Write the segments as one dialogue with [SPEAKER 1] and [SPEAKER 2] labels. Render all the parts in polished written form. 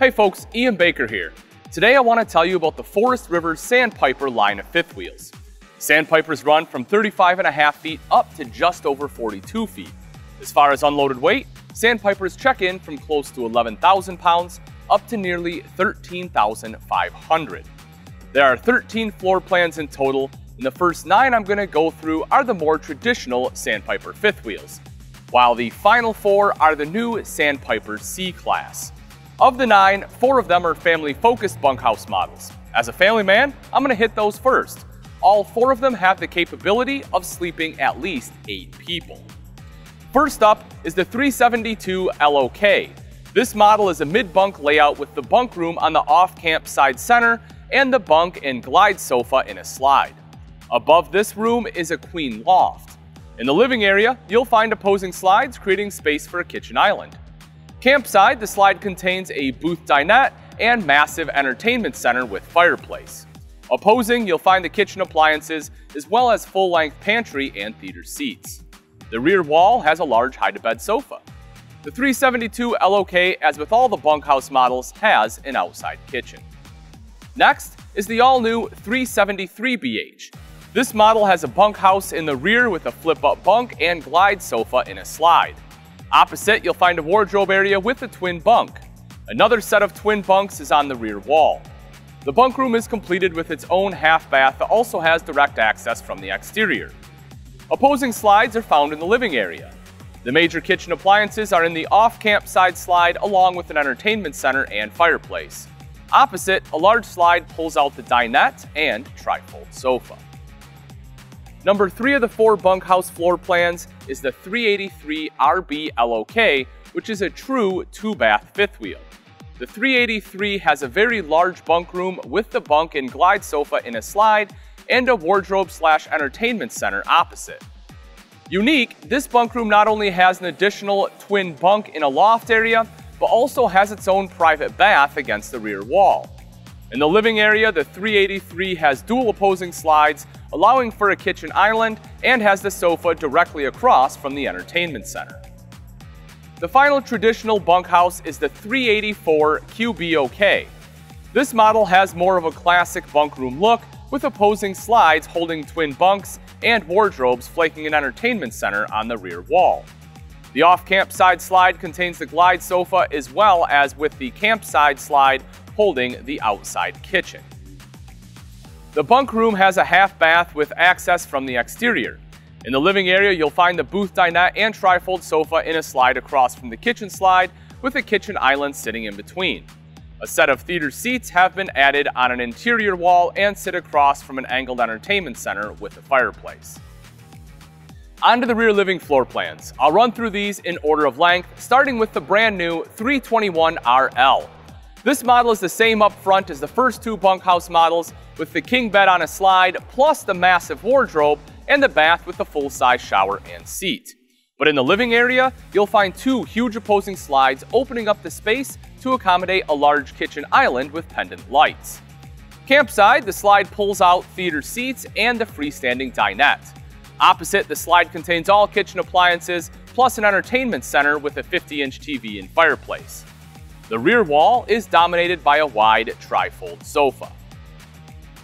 [SPEAKER 1] Hey folks, Ian Baker here. Today I want to tell you about the Forest River Sandpiper line of fifth wheels. Sandpipers run from 35.5 feet up to just over 42 feet. As far as unloaded weight, Sandpipers check in from close to 11,000 pounds up to nearly 13,500. There are 13 floor plans in total, and the first 9 I'm going to go through are the more traditional Sandpiper fifth wheels, while the final 4 are the new Sandpiper C-Class. Of the 9, 4 of them are family-focused bunkhouse models. As a family man, I'm going to hit those first. All 4 of them have the capability of sleeping at least 8 people. First up is the 372 LOK. This model is a mid-bunk layout with the bunk room on the off-camp side center and the bunk and glide sofa in a slide. Above this room is a queen loft. In the living area, you'll find opposing slides creating space for a kitchen island. Campside, the slide contains a booth dinette and massive entertainment center with fireplace. Opposing, you'll find the kitchen appliances as well as full-length pantry and theater seats. The rear wall has a large hide-to-bed sofa. The 372 LOK, as with all the bunkhouse models, has an outside kitchen. Next is the all-new 373 BH. This model has a bunkhouse in the rear with a flip-up bunk and glide sofa in a slide. Opposite, you'll find a wardrobe area with a twin bunk. Another set of twin bunks is on the rear wall. The bunk room is completed with its own half bath that also has direct access from the exterior. Opposing slides are found in the living area. The major kitchen appliances are in the off-camp side slide along with an entertainment center and fireplace. Opposite, a large slide pulls out the dinette and trifold sofa. Number 3 of the 4 bunkhouse floor plans is the 383 RB LOK, which is a true 2-bath fifth wheel. The 383 has a very large bunk room with the bunk and glide sofa in a slide and a wardrobe/entertainment center opposite. Unique, this bunk room not only has an additional twin bunk in a loft area, but also has its own private bath against the rear wall. In the living area, the 383 has dual opposing slides, allowing for a kitchen island, and has the sofa directly across from the entertainment center. The final traditional bunkhouse is the 384 QBOK. This model has more of a classic bunk room look, with opposing slides holding twin bunks and wardrobes flanking an entertainment center on the rear wall. The off-camp side slide contains the glide sofa as well as with the campside slide holding the outside kitchen. The bunk room has a half bath with access from the exterior. In the living area, you'll find the booth dinette and trifold sofa in a slide across from the kitchen slide with a kitchen island sitting in between. A set of theater seats have been added on an interior wall and sit across from an angled entertainment center with a fireplace. On to the rear living floor plans. I'll run through these in order of length, starting with the brand new 321 RL. This model is the same up front as the first 2 bunkhouse models, with the king bed on a slide, plus the massive wardrobe and the bath with the full-size shower and seat. But in the living area, you'll find 2 huge opposing slides opening up the space to accommodate a large kitchen island with pendant lights. Campside, the slide pulls out theater seats and the freestanding dinette. Opposite, the slide contains all kitchen appliances, plus an entertainment center with a 50-inch TV and fireplace. The rear wall is dominated by a wide trifold sofa.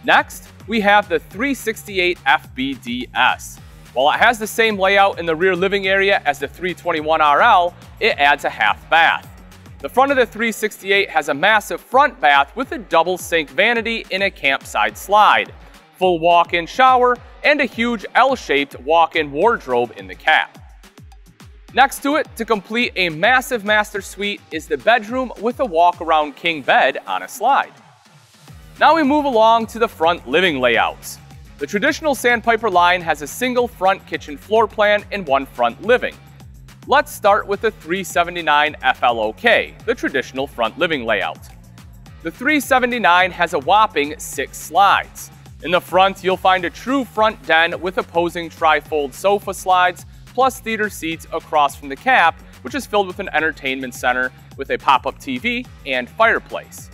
[SPEAKER 1] Next, we have the 368 FBDS. While it has the same layout in the rear living area as the 321 RL, it adds a half bath. The front of the 368 has a massive front bath with a double sink vanity in a campside slide, full walk-in shower, and a huge L-shaped walk-in wardrobe in the cap. Next to it, to complete a massive master suite, is the bedroom with a walk-around king bed on a slide. Now we move along to the front living layouts. The traditional Sandpiper line has a single front kitchen floor plan and 1 front living. Let's start with the 379 FLOK, the traditional front living layout. The 379 has a whopping 6 slides. In the front, you'll find a true front den with opposing trifold sofa slides, plus theater seats across from the cap, which is filled with an entertainment center with a pop-up TV and fireplace.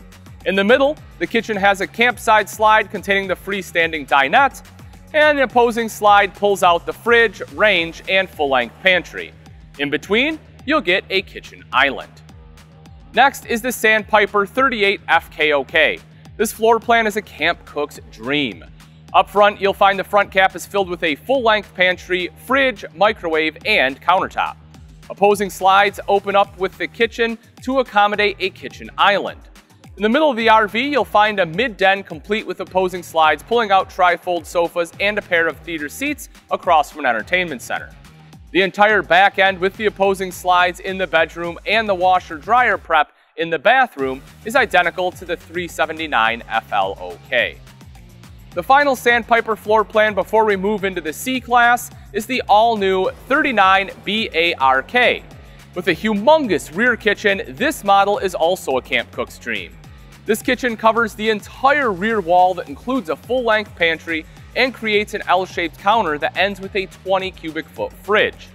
[SPEAKER 1] In the middle, the kitchen has a campside slide containing the freestanding dinette, and an opposing slide pulls out the fridge, range, and full-length pantry. In between, you'll get a kitchen island. Next is the Sandpiper 38 FKOK. This floor plan is a camp cook's dream. Up front, you'll find the front cap is filled with a full-length pantry, fridge, microwave, and countertop. Opposing slides open up with the kitchen to accommodate a kitchen island. In the middle of the RV, you'll find a mid-den complete with opposing slides pulling out tri-fold sofas and a pair of theater seats across from an entertainment center. The entire back end with the opposing slides in the bedroom and the washer-dryer prep in the bathroom is identical to the 379 FLOK. The final Sandpiper floor plan before we move into the C-Class is the all-new 39 BARK. With a humongous rear kitchen, this model is also a camp cook's dream. This kitchen covers the entire rear wall that includes a full-length pantry and creates an L-shaped counter that ends with a 20 cubic foot fridge.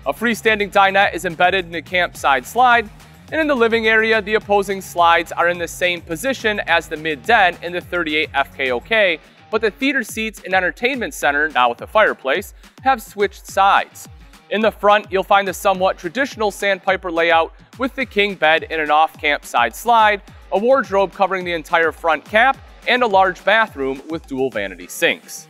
[SPEAKER 1] A freestanding dinette is embedded in the campside slide, and in the living area, the opposing slides are in the same position as the mid-den in the 38 FKOK, but the theater seats and entertainment center, now with a fireplace, have switched sides. In the front, you'll find the somewhat traditional Sandpiper layout with the king bed in an off-campside slide, a wardrobe covering the entire front cap, and a large bathroom with dual vanity sinks.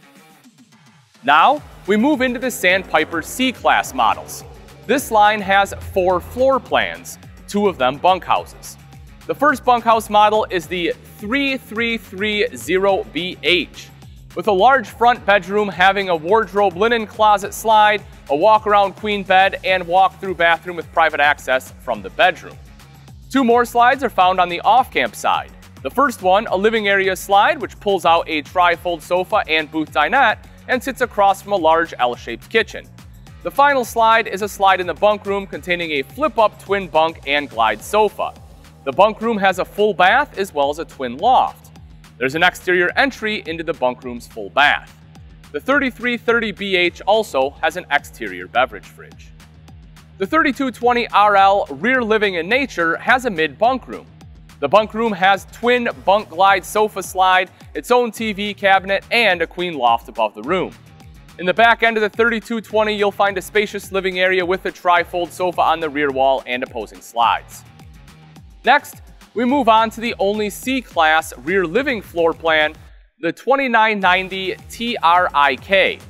[SPEAKER 1] Now, we move into the Sandpiper C-Class models. This line has 4 floor plans, 2 of them bunkhouses. The first bunkhouse model is the 3330BH, with a large front bedroom having a wardrobe linen closet slide, a walk-around queen bed, and walk-through bathroom with private access from the bedroom. 2 more slides are found on the off-camp side. The first one, a living area slide, which pulls out a tri-fold sofa and booth dinette and sits across from a large L-shaped kitchen. The final slide is a slide in the bunk room containing a flip-up twin bunk and glide sofa. The bunk room has a full bath as well as a twin loft. There's an exterior entry into the bunk room's full bath. The 3330BH also has an exterior beverage fridge. The 3220RL rear living in nature has a mid-bunk room. The bunk room has twin bunk glide sofa slide, its own TV cabinet, and a queen loft above the room. In the back end of the 3220, you'll find a spacious living area with a tri-fold sofa on the rear wall and opposing slides. Next, we move on to the only C-Class rear living floor plan, the 2990 TRIK.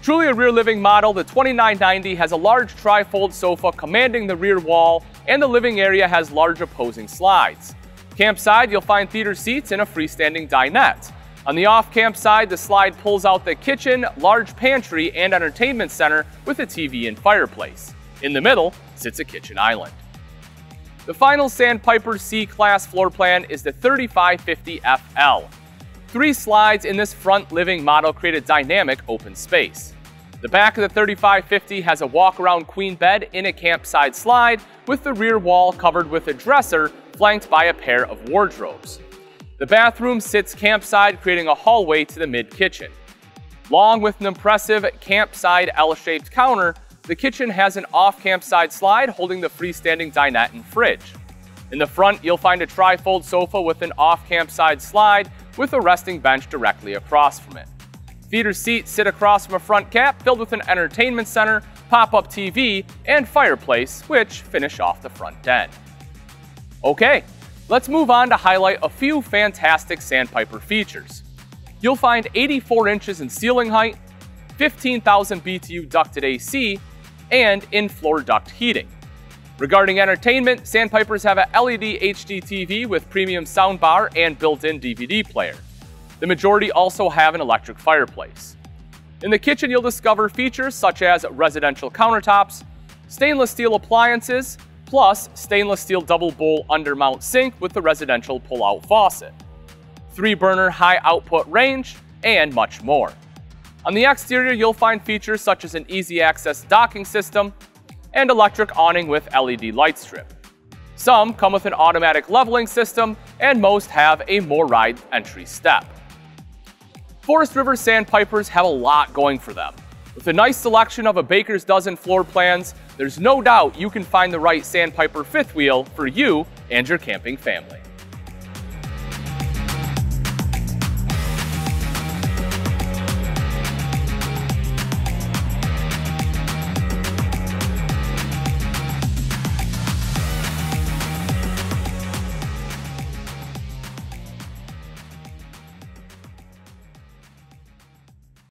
[SPEAKER 1] Truly a rear living model, the 2990 has a large tri-fold sofa commanding the rear wall, and the living area has large opposing slides. Campside, you'll find theater seats and a freestanding dinette. On the off-camp side, the slide pulls out the kitchen, large pantry, and entertainment center with a TV and fireplace. In the middle sits a kitchen island. The final Sandpiper C-Class floor plan is the 3550FL. 3 slides in this front living model create a dynamic open space. The back of the 3550 has a walk-around queen bed in a campside slide with the rear wall covered with a dresser flanked by a pair of wardrobes. The bathroom sits campside, creating a hallway to the mid-kitchen. Long with an impressive campside L-shaped counter, the kitchen has an off-campside slide holding the freestanding dinette and fridge. In the front, you'll find a tri-fold sofa with an off-campside slide with a resting bench directly across from it. Theater seats sit across from a front cap filled with an entertainment center, pop-up TV, and fireplace, which finish off the front den. Okay, let's move on to highlight a few fantastic Sandpiper features. You'll find 84 inches in ceiling height, 15,000 BTU ducted AC, and in-floor duct heating. Regarding entertainment, Sandpipers have a LED HD TV with premium soundbar and built-in DVD player. The majority also have an electric fireplace. In the kitchen, you'll discover features such as residential countertops, stainless steel appliances, plus stainless steel double bowl undermount sink with the residential pull-out faucet, 3-burner high output range, and much more. On the exterior, you'll find features such as an easy access docking system and electric awning with LED light strip. Some come with an automatic leveling system, and most have a more-ride entry step. Forest River Sandpipers have a lot going for them. With a nice selection of a baker's dozen floor plans, there's no doubt you can find the right Sandpiper fifth wheel for you and your camping family.